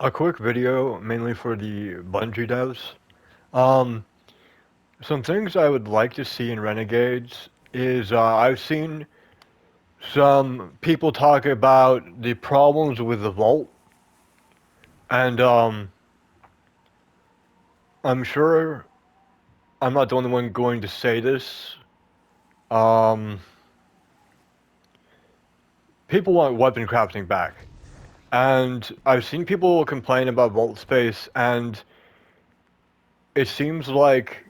A quick video, mainly for the Bungie devs. Um, some things I would like to see in Renegades is I've seen some people talk about the problems with the Vault, and I'm sure I'm not the only one going to say this. Um, People want weapon crafting back, and I've seen people complain about Vault space, and it seems like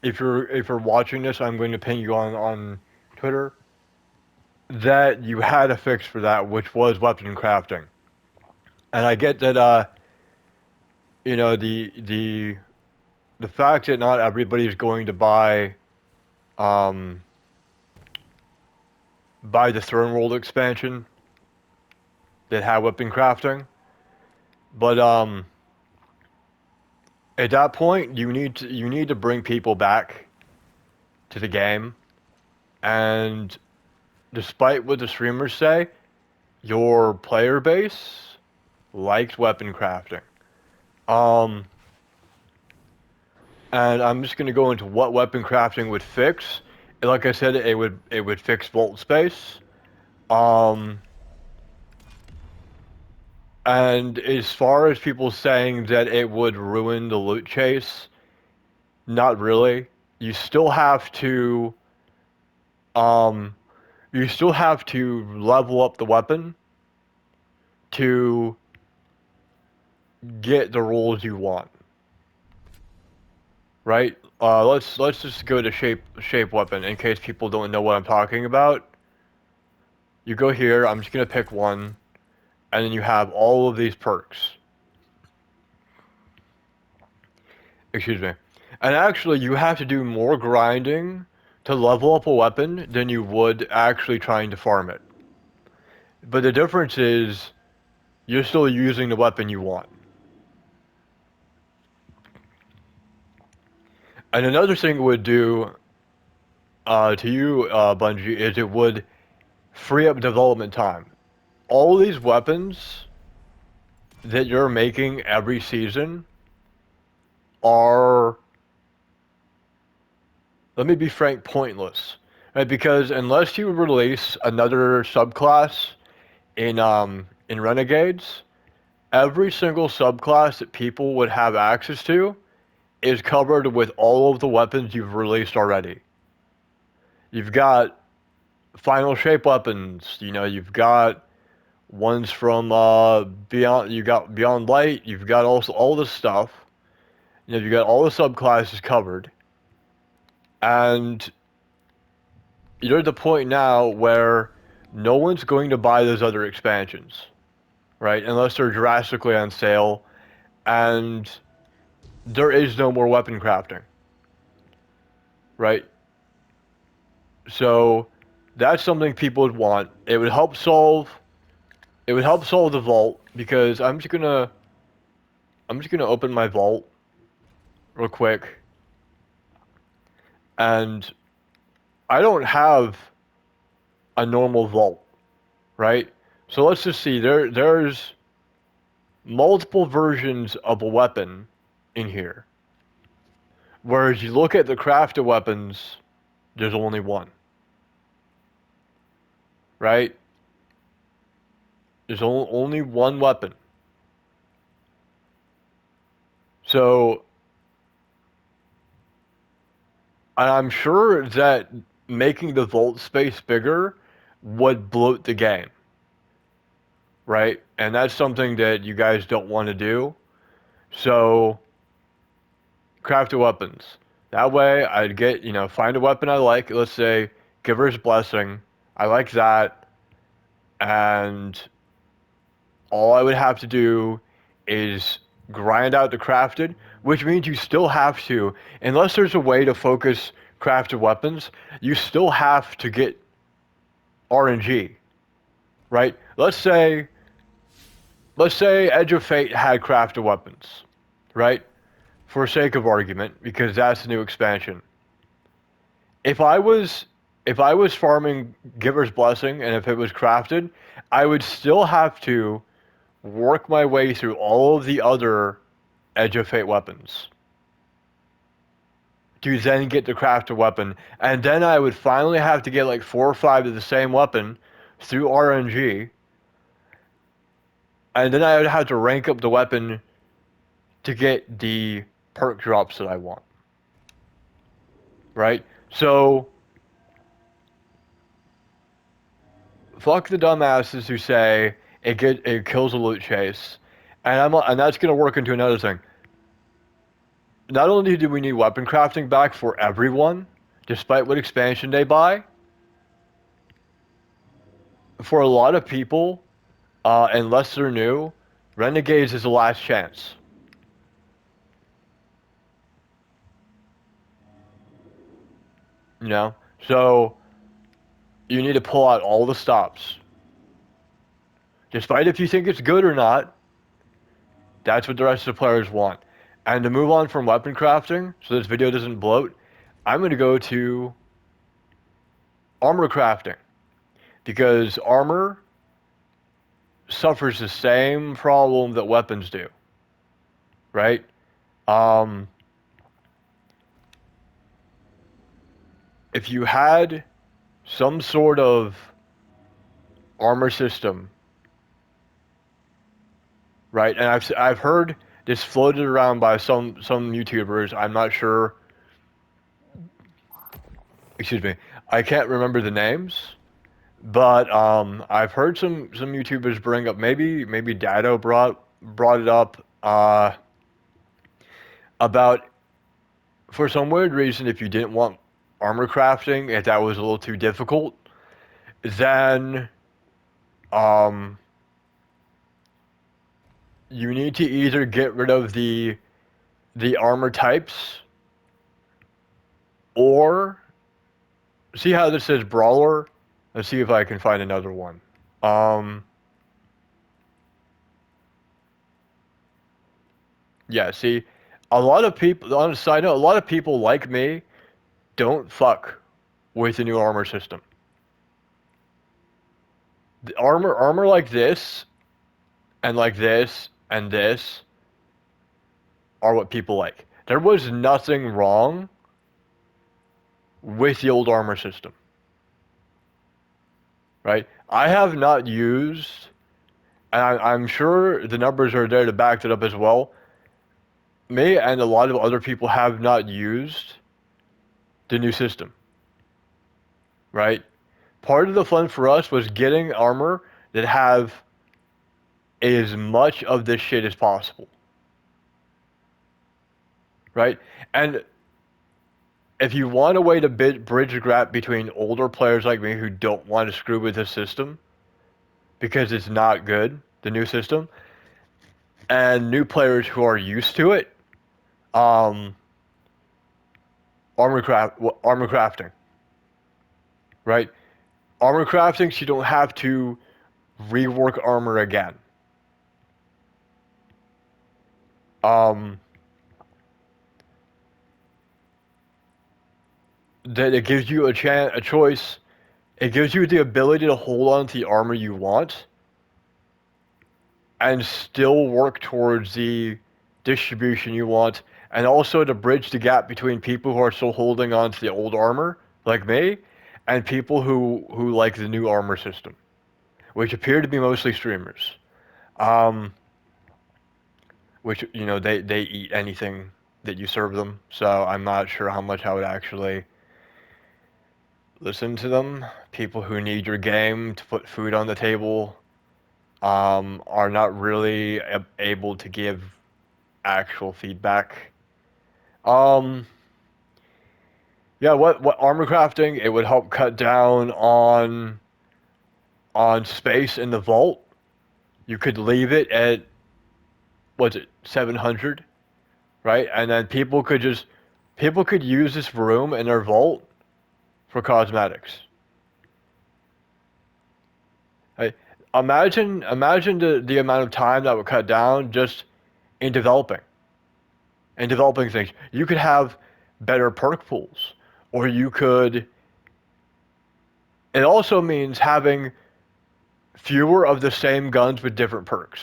if you're watching this, I'm going to ping you on Twitter that you had a fix for that, which was weapon crafting. And I get that, the fact that not everybody's going to um, buy the Throne World expansion that had weapon crafting, but at that point, you need to bring people back to the game, and despite what the streamers say, your player base likes weapon crafting. Um, and I'm just gonna go into what weapon crafting would fix. Like I said, it would fix vault space. Um, and as far as people saying that it would ruin the loot chase, not really. You still have to um, you still have to level up the weapon to get the rolls you want, right? Let's just go to shape weapon in case people don't know what I'm talking about. You go here. I'm just gonna pick one, and then you have all of these perks. Excuse me. And actually, you have to do more grinding to level up a weapon than you would actually trying to farm it. But the difference is you're still using the weapon you want. And another thing it would do to you, Bungie, is it would free up development time. All these weapons that you're making every season are, let me be frank, pointless. Right? Because unless you release another subclass in Renegades, every single subclass that people would have access to is covered with all of the weapons you've released already. You've got final shape weapons, you've got ones from Beyond, you got Beyond Light, you've got also all this stuff. You got all the subclasses covered. And you're at the point now where no one's going to buy those other expansions, right? Unless they're drastically on sale, and there is no more weapon crafting, right? So that's something people would want. It would help solve. It would help solve the vault because I'm just gonna open my vault real quick, and I don't have a normal vault, right? So let's just see. There's multiple versions of a weapon in here. Whereas you look at the crafted weapons, there's only one, right? There's only one weapon. So, and I'm sure that making the vault space bigger would bloat the game, right? And that's something that you guys don't want to do. So, crafted weapons. That way, I'd get, find a weapon I like. Let's say Giver's Blessing. I like that. And all I would have to do is grind out the crafted, which means you still have to, unless there's a way to focus crafted weapons, you still have to get RNG, right? Let's say Edge of Fate had crafted weapons, right? For sake of argument, because that's the new expansion. If I was if I was farming Giver's Blessing and if it was crafted, I would still have to work my way through all of the other Edge of Fate weapons to then get to craft a weapon, and then I would finally have to get like 4 or 5 of the same weapon through RNG, and then I would have to rank up the weapon to get the perk drops that I want. Right? So, fuck the dumbasses who say it kills a loot chase, and that's gonna work into another thing. Not only do we need weapon crafting back for everyone, despite what expansion they buy, for a lot of people, unless they're new, Renegades is the last chance. You know? So, you need to pull out all the stops. Despite if you think it's good or not, that's what the rest of the players want. And to move on from weapon crafting, so this video doesn't bloat, I'm going to go to armor crafting. Because armor suffers the same problem that weapons do. Right? If you had some sort of armor system, right? And I've heard this floated around by some YouTubers. I'm not sure. Excuse me. I can't remember the names, but I've heard some YouTubers bring up, maybe Dado brought it up about, for some weird reason, if you didn't want armor crafting, if that was a little too difficult, then you need to either get rid of the armor types, or see how this says brawler. Let's see if I can find another one. Yeah, see, a lot of people, on a side note, a lot of people like me don't fuck with the new armor system. The armor like this, and like this, and this, are what people like. There was nothing wrong with the old armor system. Right? I have not used, and I'm sure the numbers are there to back it up as well. Me and a lot of other people have not used the new system. Right? Part of the fun for us was getting armor that have as much of this shit as possible. Right? And if you want a way to bridge the gap between older players like me who don't want to screw with the system because it's not good, the new system, and new players who are used to it, armor crafting, right? Armor crafting, so you don't have to rework armor again. That it gives you a choice. It gives you the ability to hold on to the armor you want and still work towards the distribution you want, and also to bridge the gap between people who are still holding on to the old armor, like me, and people who like the new armor system, which appear to be mostly streamers. Which, you know, they eat anything that you serve them, so I'm not sure how much I would actually listen to them. People who need your game to put food on the table are not really able to give actual feedback. Yeah, what armor crafting? It would help cut down on space in the vault. You could leave it at, what's it, 700, right? And then people could use this room in their vault for cosmetics. Right? Imagine the amount of time that would cut down just in developing things. You could have better perk pools, or you could. It also means having fewer of the same guns with different perks.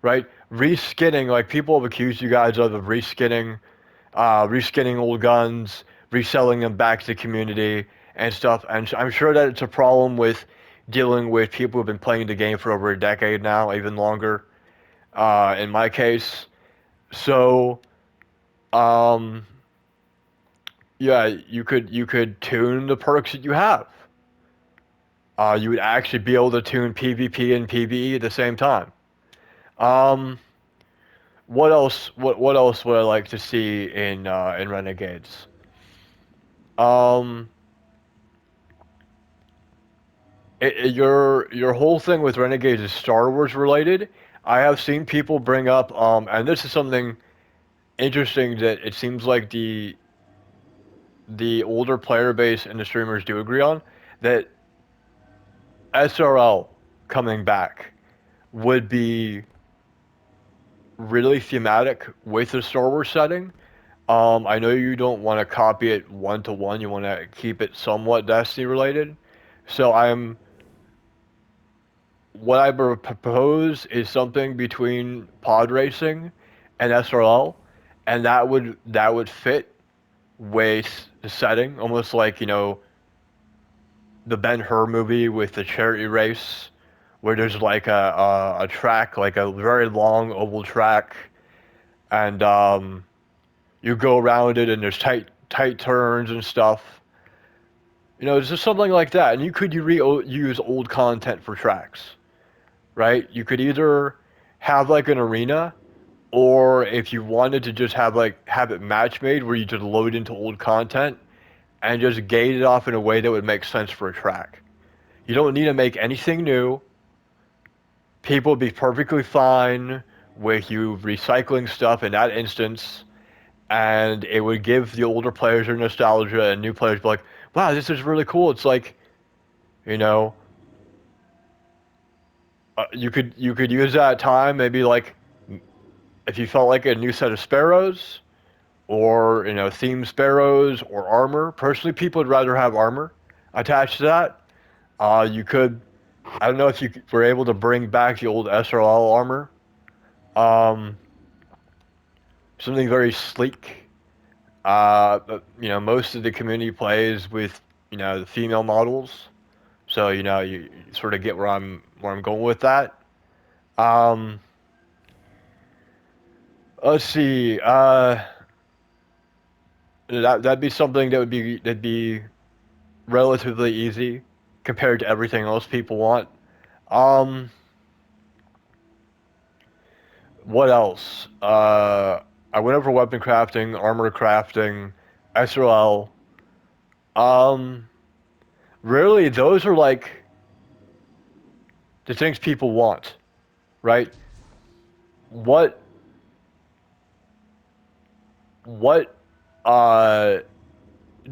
right? Reskinning, like people have accused you guys of reskinning old guns, reselling them back to the community and stuff. And I'm sure that it's a problem with dealing with people who've been playing the game for over a decade now, even longer. In my case, so um, yeah, you could tune the perks that you have. You would actually be able to tune PvP and PvE at the same time. Um, what else? What else would I like to see in Renegades? Um, your whole thing with Renegades is Star Wars related. I have seen people bring up, and this is something interesting that it seems like the older player base and the streamers do agree on, that SRL coming back would be really thematic with the Star Wars setting. I know you don't want to copy it one to one. You want to keep it somewhat Destiny related. So what I propose is something between pod racing and SRL, and that would fit with the setting, almost like the Ben Hur movie with the charity race, where there's like a track, like a very long oval track, and you go around it, and there's tight turns and stuff. It's just something like that, and you could use old content for tracks, right? You could either have like an arena, or if you wanted to just have it match made where you just load into old content and just gate it off in a way that would make sense for a track. You don't need to make anything new. People would be perfectly fine with you recycling stuff in that instance, and it would give the older players their nostalgia, and new players be like, "Wow, this is really cool." It's like, you know, you could use that time maybe like if you felt like a new set of sparrows, or themed sparrows or armor. Personally, people would rather have armor attached to that. You could, I don't know if you were able to bring back the old SRL armor. Um, Something very sleek. But, most of the community plays with the female models, so you sort of get where I'm going with that. Um, let's see. That'd be something that'd be relatively easy compared to everything else people want. Um, what else? I went over weapon crafting, armor crafting, SRL. Um, Really, those are like the things people want, right? What what uh,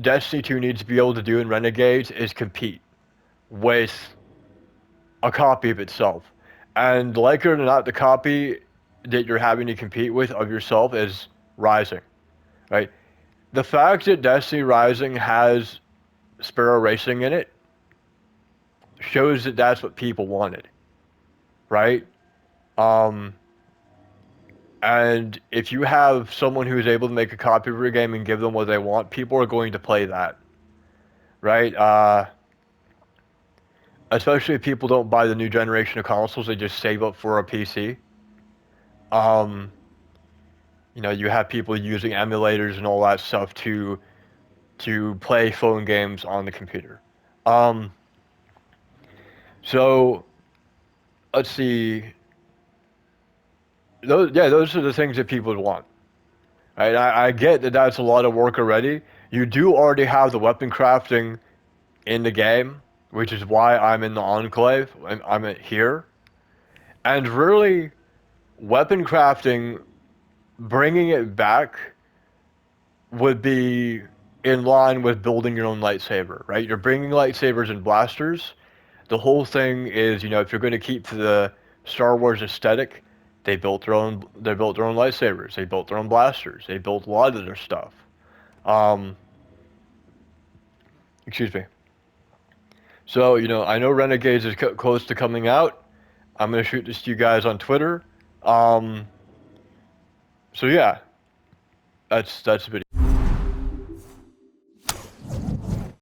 Destiny 2 needs to be able to do in Renegades is compete with a copy of itself. And like it or not, the copy that you're having to compete with of yourself is Rising, right? The fact that Destiny Rising has Sparrow Racing in it shows that that's what people wanted, right? Um, and if you have someone who's able to make a copy of your game and give them what they want, people are going to play that, right? Especially if people don't buy the new generation of consoles, they just save up for a PC. Um, you have people using emulators and all that stuff to play phone games on the computer. Um, so let's see. Those are the things that people would want. Right? I get that that's a lot of work already. You do already have the weapon crafting in the game, which is why I'm in the Enclave. I'm here. And really, weapon crafting, bringing it back would be in line with building your own lightsaber, right? You're bringing lightsabers and blasters. The whole thing is, if you're going to keep to the Star Wars aesthetic, they built their own. They built their own lightsabers. They built their own blasters. They built a lot of their stuff. Um, Excuse me. So I know Renegades is close to coming out. I'm gonna shoot this to you guys on Twitter. Um, so yeah, that's a video.